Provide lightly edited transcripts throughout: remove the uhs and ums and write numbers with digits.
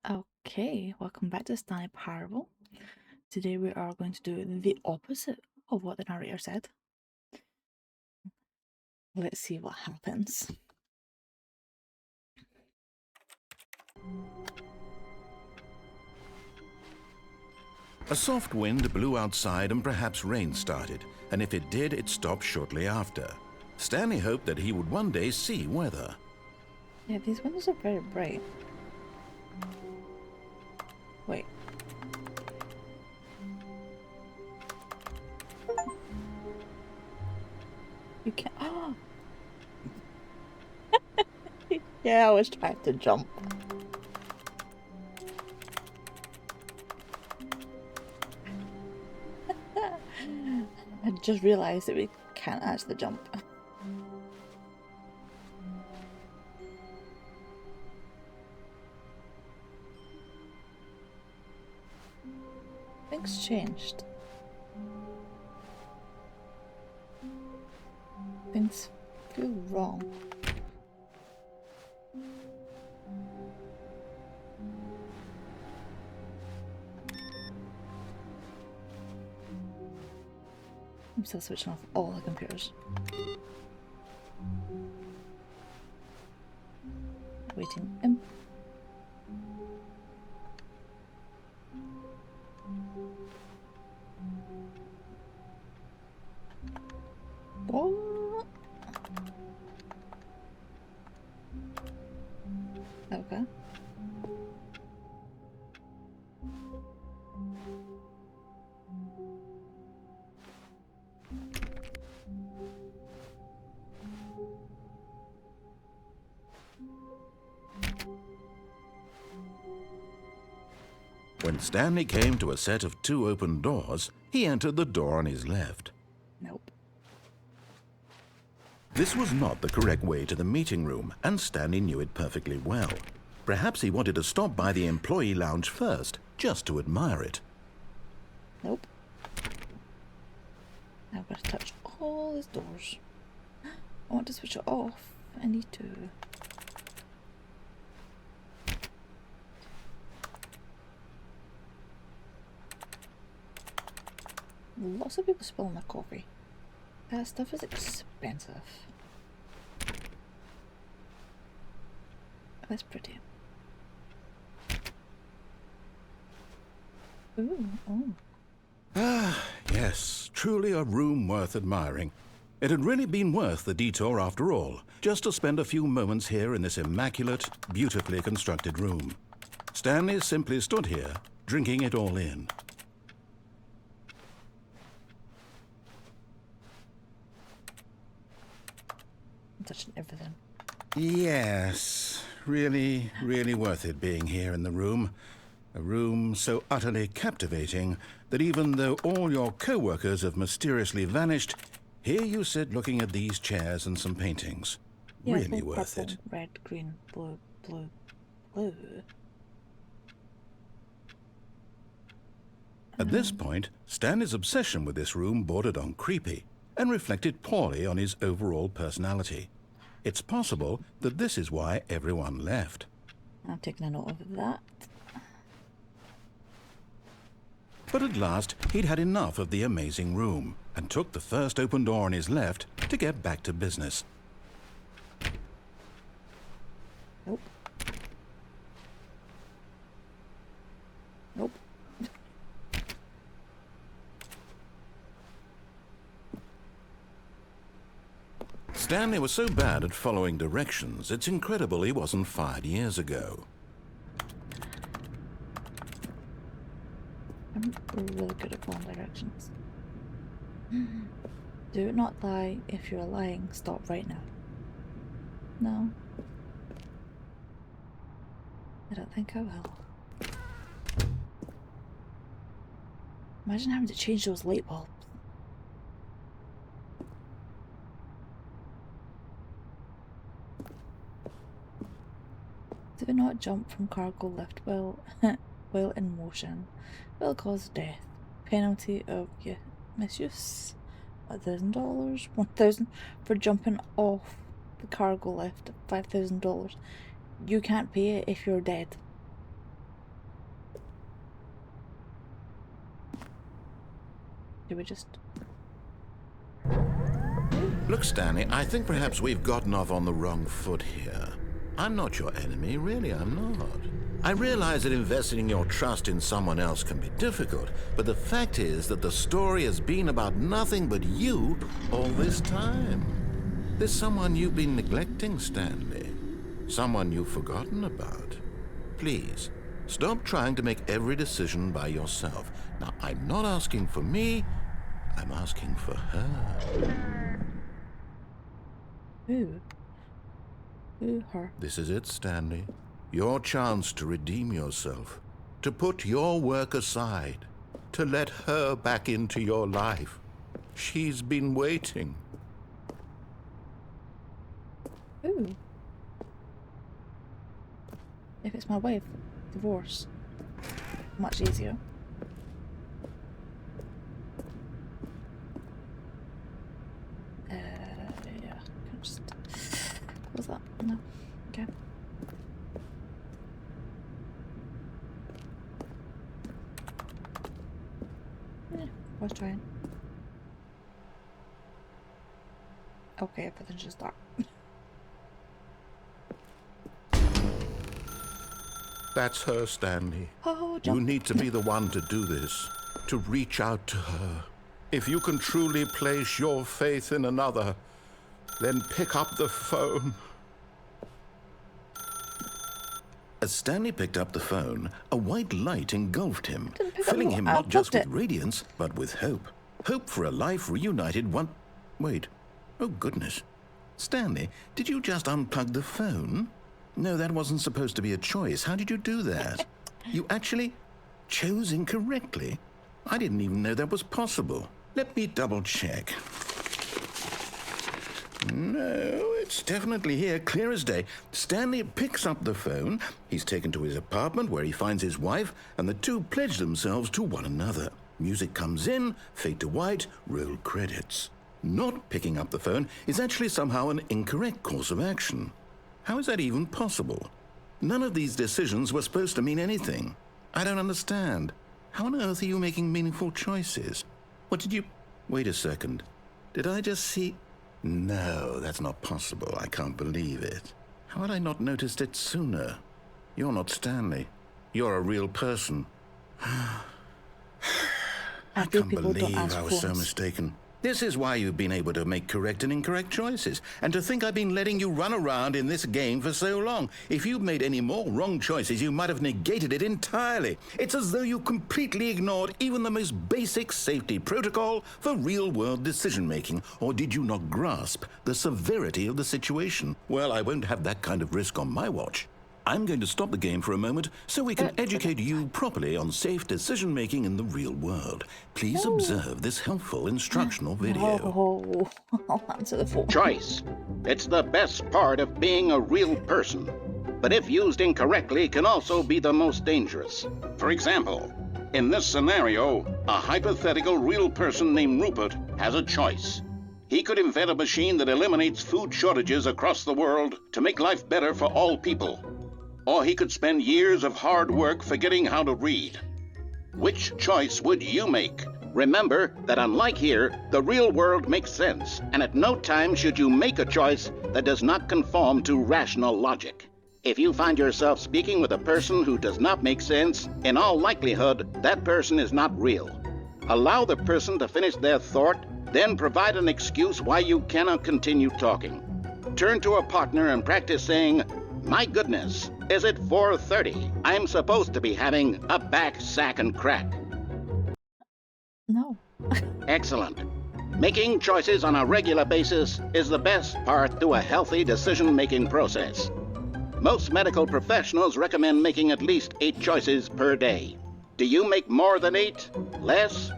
Okay, welcome back to Stanley Parable. Today we are going to do the opposite of what the narrator said. Let's see what happens. A soft wind blew outside and perhaps rain started, and if it did, it stopped shortly after. Stanley hoped that he would one day see weather. Yeah, these windows are very bright. Wait. You can't. Oh! Yeah, I was trying to jump. I just realized that we can't actually jump. Things changed. Things feel wrong. I'm still switching off all the computers. Waiting. What? Okay. When Stanley came to a set of two open doors, he entered the door on his left. Nope. This was not the correct way to the meeting room, and Stanley knew it perfectly well. Perhaps he wanted to stop by the employee lounge first, just to admire it. Nope. Now I've got to touch all these doors. I want to switch it off. I need to. Lots of people spilling their coffee. That stuff is expensive. That's pretty. Ooh, oh. Ah, yes, truly a room worth admiring. It had really been worth the detour after all, just to spend a few moments here in this immaculate, beautifully constructed room. Stanley simply stood here, drinking it all in. I'm touching everything. Yes, really, really worth it being here in the room. A room so utterly captivating that even though all your co-workers have mysteriously vanished, here you sit looking at these chairs and some paintings. Yeah, Really blue, worth purple, it. red, green, blue, blue, blue. At this point, Stanley's obsession with this room bordered on creepy and reflected poorly on his overall personality. It's possible that this is why everyone left. I'm taking a note of that. But at last, he'd had enough of the amazing room and took the first open door on his left to get back to business. Nope. Nope. Stanley was so bad at following directions, it's incredible he wasn't fired years ago. I'm really good at following directions. Do not lie. If you're lying, stop right now. No. I don't think I will. Imagine having to change those light bulbs. Do not jump from cargo lift while while in motion. Will cause death. Penalty of misuse. $1,000. 1,000 for jumping off the cargo lift. $5,000. You can't pay it if you're dead. Do we just... Look, Stanley, I think perhaps we've gotten off on the wrong foot here. I'm not your enemy, really, I'm not. I realize that investing your trust in someone else can be difficult, but the fact is that the story has been about nothing but you all this time. There's someone you've been neglecting, Stanley. Someone you've forgotten about. Please, stop trying to make every decision by yourself. Now, I'm not asking for me, I'm asking for her. Who? Who, her? This is it, Stanley. Your chance to redeem yourself. To put your work aside. To let her back into your life. She's been waiting. Who? If it's my wife, divorce. Much easier. Yeah. Can I just... What's that? No. Okay. Yeah, worth trying. Okay, everything's just dark. That's her, Stanley. Oh, You need to be the one to do this. To reach out to her. If you can truly place your faith in another, then pick up the phone. As Stanley picked up the phone, a white light engulfed him, filling him not just with radiance, but with hope. Hope for a life reunited one... Wait. Oh, goodness. Stanley, did you just unplug the phone? No, that wasn't supposed to be a choice. How did you do that? You actually chose incorrectly? I didn't even know that was possible. Let me double check. No, it's definitely here, clear as day. Stanley picks up the phone. He's taken to his apartment where he finds his wife, and the two pledge themselves to one another. Music comes in, fade to white, roll credits. Not picking up the phone is actually somehow an incorrect course of action. How is that even possible? None of these decisions were supposed to mean anything. I don't understand. How on earth are you making meaningful choices? What did you... Wait a second. Did I just see... No, that's not possible. I can't believe it. How had I not noticed it sooner? You're not Stanley. You're a real person. I can't believe I was so mistaken. This is why you've been able to make correct and incorrect choices. And to think I've been letting you run around in this game for so long. If you'd made any more wrong choices, you might have negated it entirely. It's as though you completely ignored even the most basic safety protocol for real-world decision-making. Or did you not grasp the severity of the situation? Well, I won't have that kind of risk on my watch. I'm going to stop the game for a moment so we can educate you properly on safe decision-making in the real world. Please observe this helpful instructional video. I'll answer the phone. Choice. It's the best part of being a real person. But if used incorrectly, can also be the most dangerous. For example, in this scenario, a hypothetical real person named Rupert has a choice. He could invent a machine that eliminates food shortages across the world to make life better for all people. Or he could spend years of hard work forgetting how to read. Which choice would you make? Remember that unlike here, the real world makes sense, and at no time should you make a choice that does not conform to rational logic. If you find yourself speaking with a person who does not make sense, in all likelihood, that person is not real. Allow the person to finish their thought, then provide an excuse why you cannot continue talking. Turn to a partner and practice saying, "My goodness, is it 4:30? I'm supposed to be having a back, sack, and crack." No. Excellent. Making choices on a regular basis is the best part to a healthy decision-making process. Most medical professionals recommend making at least 8 choices per day. Do you make more than 8? Less?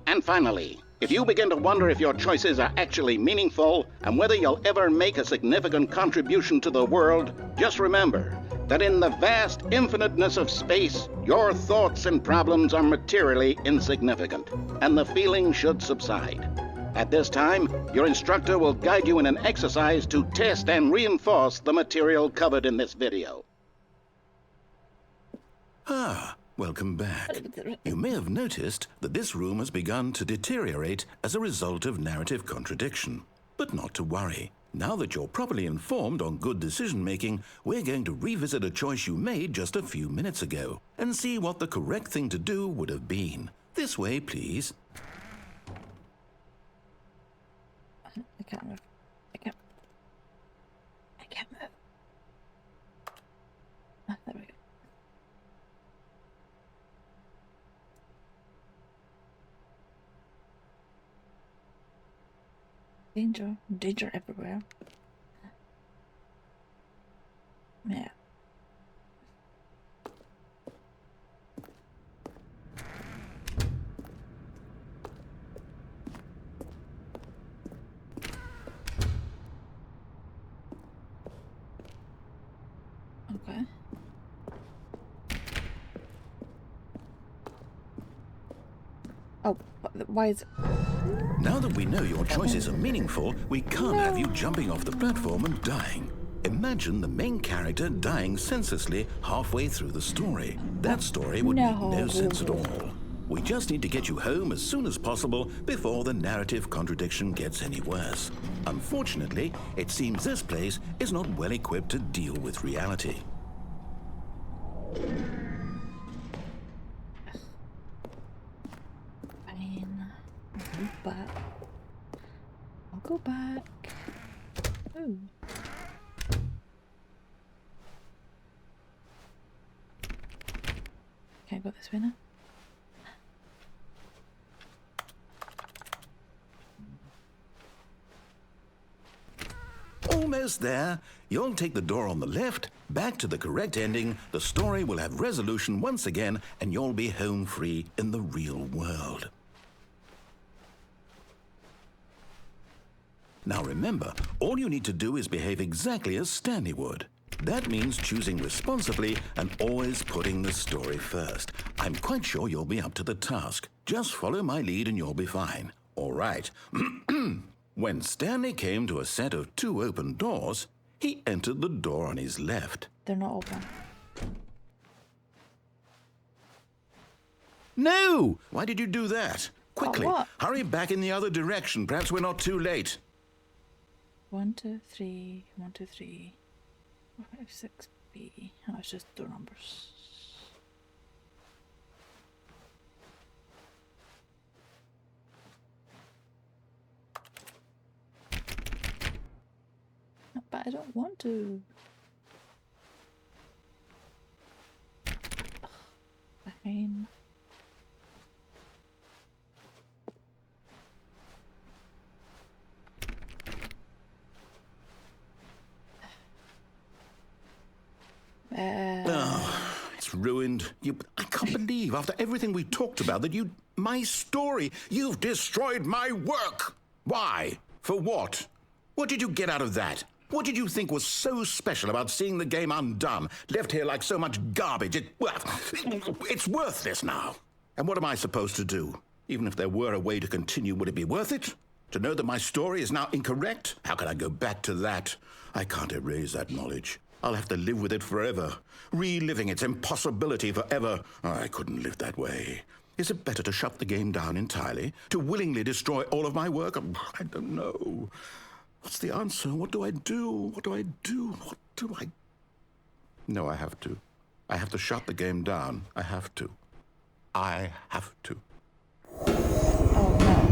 And finally, if you begin to wonder if your choices are actually meaningful and whether you'll ever make a significant contribution to the world, just remember that in the vast infiniteness of space, your thoughts and problems are materially insignificant, and the feeling should subside. At this time, your instructor will guide you in an exercise to test and reinforce the material covered in this video. Ah, Welcome back. You may have noticed that this room has begun to deteriorate as a result of narrative contradiction. But not to worry. Now that you're properly informed on good decision-making, we're going to revisit a choice you made just a few minutes ago and see what the correct thing to do would have been. This way, please. I can't move. I can't move. Ah, there we go. Danger. Danger everywhere. Yeah. Okay. Oh, why is it? Now that we know your choices are meaningful, we can't have you jumping off the platform and dying. Imagine the main character dying senselessly halfway through the story. That story would make no sense at all. We just need to get you home as soon as possible before the narrative contradiction gets any worse. Unfortunately, it seems this place is not well equipped to deal with reality. Fine. I'll go back. I'll go back. Ooh. Okay, I go this way now. Almost there. You'll take the door on the left, back to the correct ending, the story will have resolution once again, and you'll be home free in the real world. Now remember, all you need to do is behave exactly as Stanley would. That means choosing responsibly and always putting the story first. I'm quite sure you'll be up to the task. Just follow my lead and you'll be fine. All right. When Stanley came to a set of 2 open doors, he entered the door on his left. They're not open. No! Why did you do that? Quickly, what? hurry back in the other direction. Perhaps we're not too late. 1, 2, 3. 1, 2, 3. 4, 5, 6, B. Oh, it's just door numbers. No, but I don't want to. Fine. It's ruined. I can't believe, after everything we talked about, that my story, you've destroyed my work. Why? For what? What did you get out of that? What did you think was so special about seeing the game undone, left here like so much garbage? It's worthless now. And what am I supposed to do? Even if there were a way to continue, would it be worth it? To know that my story is now incorrect? How can I go back to that? I can't erase that knowledge. I'll have to live with it forever, reliving its impossibility forever. I couldn't live that way. Is it better to shut the game down entirely? To willingly destroy all of my work? I don't know. What's the answer? What do I do? What do I do? What do I... No, I have to. I have to shut the game down. I have to. I have to. Oh no.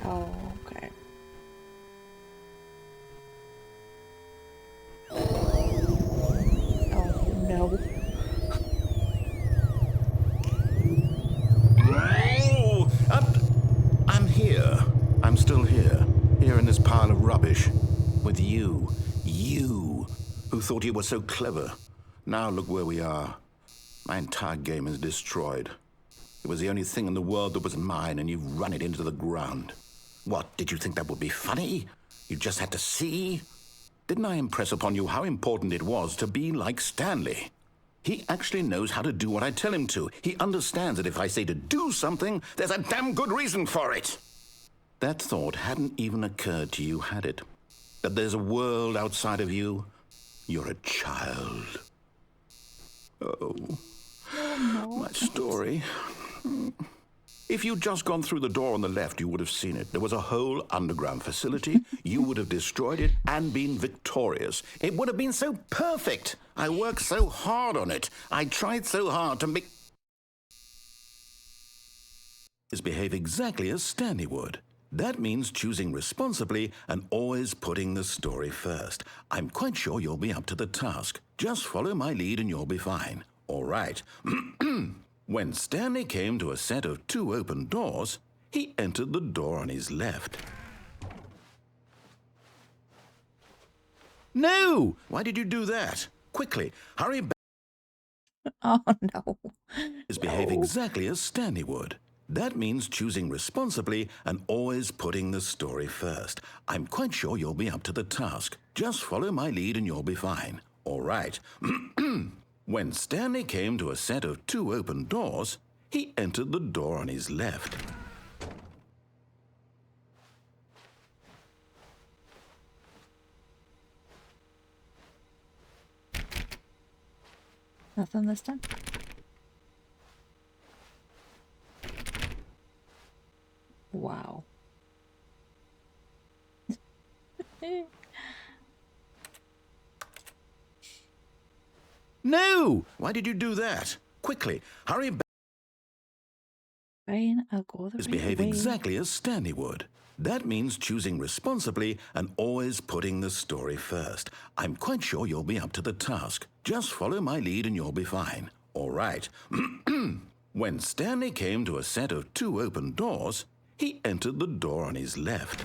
Oh, okay. Oh no. I'm here. I'm still here. Here in this pile of rubbish. With you. You. Who thought you were so clever. Now look where we are. My entire game is destroyed. It was the only thing in the world that was mine, and you've run it into the ground. What, did you think that would be funny? You just had to see? Didn't I impress upon you how important it was to be like Stanley? He actually knows how to do what I tell him to. He understands that if I say to do something, there's a damn good reason for it. That thought hadn't even occurred to you, had it? That there's a world outside of you? You're a child. Oh, No, I'm my not. story. If you'd just gone through the door on the left, you would have seen it. There was a whole underground facility. You would have destroyed it and been victorious. It would have been so perfect. I worked so hard on it. I tried so hard to make it behave exactly as Stanley would. That means choosing responsibly and always putting the story first. I'm quite sure you'll be up to the task. Just follow my lead and you'll be fine. All right. When Stanley came to a set of 2 open doors, he entered the door on his left. No! Why did you do that? Quickly, hurry back. Oh no. Behave No. exactly as Stanley would. That means choosing responsibly and always putting the story first. I'm quite sure you'll be up to the task. Just follow my lead and you'll be fine. All right. When Stanley came to a set of 2 open doors, he entered the door on his left. Nothing this time. Wow. No! Why did you do that? Quickly, hurry back. Fine, I'll go the right Behave way. exactly as Stanley would. That means choosing responsibly and always putting the story first. I'm quite sure you'll be up to the task. Just follow my lead and you'll be fine. All right. When Stanley came to a set of 2 open doors, he entered the door on his left.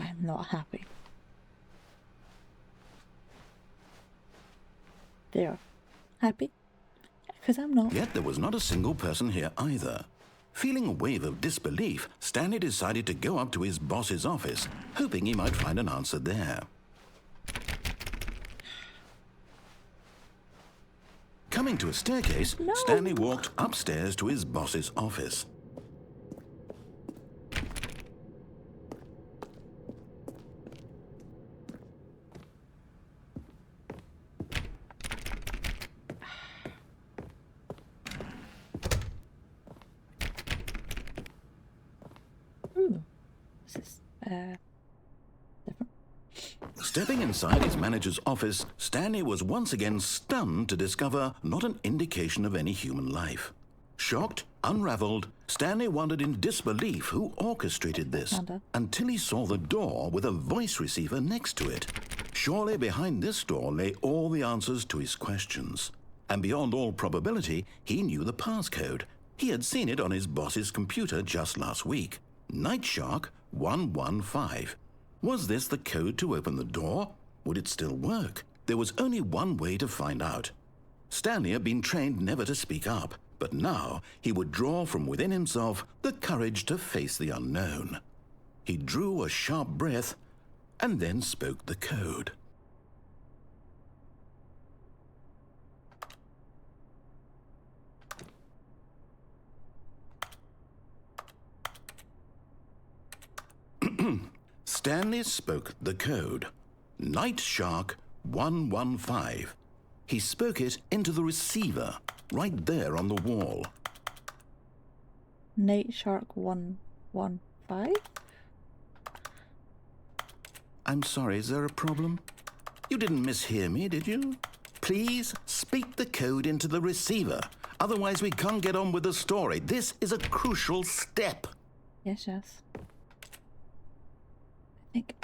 I'm not happy. There. Happy? Because I'm not. Yet there was not a single person here either. Feeling a wave of disbelief, Stanley decided to go up to his boss's office, hoping he might find an answer there. Coming to a staircase, No. Stanley walked upstairs to his boss's office. Ooh. This is, different. Stepping inside his manager's office, Stanley was once again stunned to discover not an indication of any human life. Shocked, unraveled, Stanley wondered in disbelief who orchestrated this, Wonder. until he saw the door with a voice receiver next to it. Surely behind this door lay all the answers to his questions. And beyond all probability, he knew the passcode. He had seen it on his boss's computer just last week. Night Shark 115. Was this the code to open the door? Would it still work? There was only one way to find out. Stanley had been trained never to speak up, but now he would draw from within himself the courage to face the unknown. He drew a sharp breath and then spoke the code. Stanley spoke the code. Night Shark 115. He spoke it into the receiver, right there on the wall. Night Shark 115? I'm sorry, is there a problem? You didn't mishear me, did you? Please speak the code into the receiver. Otherwise, we can't get on with the story. This is a crucial step. Yes, yes. I think.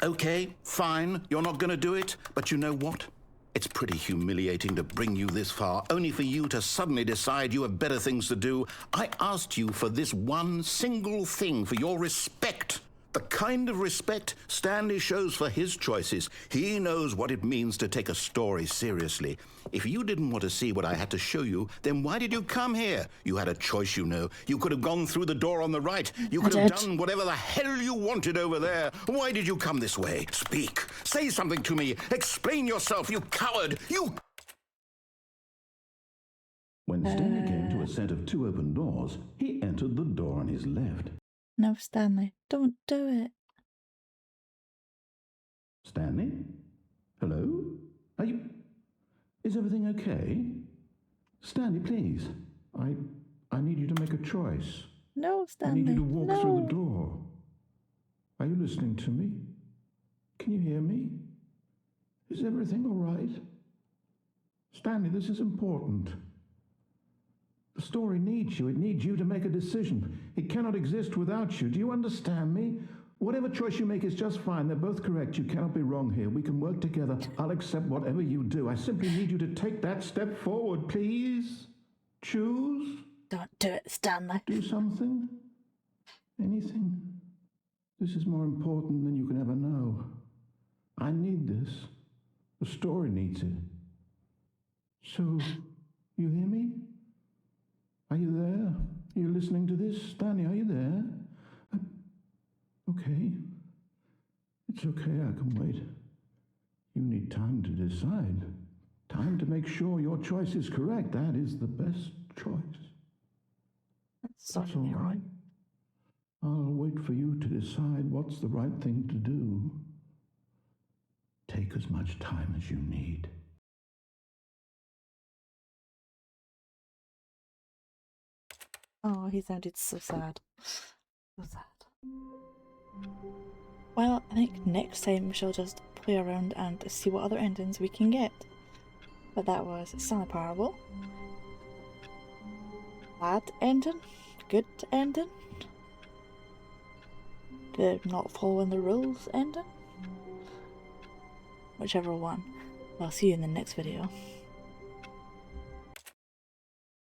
Okay, fine, you're not going to do it, but you know what? It's pretty humiliating to bring you this far, only for you to suddenly decide you have better things to do. I asked you for this one single thing, for your respect. The kind of respect Stanley shows for his choices. He knows what it means to take a story seriously. If you didn't want to see what I had to show you, then why did you come here? You had a choice, you know. You could have gone through the door on the right. You could have done whatever the hell you wanted over there. Why did you come this way? Speak. Say something to me. Explain yourself, you coward. You... When Stanley came to a set of 2 open doors, he entered the door on his left. No, Stanley, don't do it. Stanley? Hello? Are you... Is everything okay? Stanley, please. I need you to make a choice. No, I need you Stanley. to walk No. through the door. Are you listening to me? Can you hear me? Is everything all right? Stanley, this is important. The story needs you. It needs you to make a decision. It cannot exist without you. Do you understand me? Whatever choice you make is just fine. They're both correct. You cannot be wrong here. We can work together. I'll accept whatever you do. I simply need you to take that step forward, please. Choose. Don't do it, Stanley. Do something. Anything. This is more important than you can ever know. I need this. The story needs it. So, you hear me? Are you there? Are you listening to this? Stanley, are you there? Okay. It's okay, I can wait. You need time to decide. Time to make sure your choice is correct. That is the best choice. That's That's all right. I'll wait for you to decide what's the right thing to do. Take as much time as you need. Oh, he sounded so sad. So sad. Well, I think next time we shall just play around and see what other endings we can get. But that was Stanley Parable. Bad ending? Good ending? The not following the rules ending? Whichever one. I'll see you in the next video.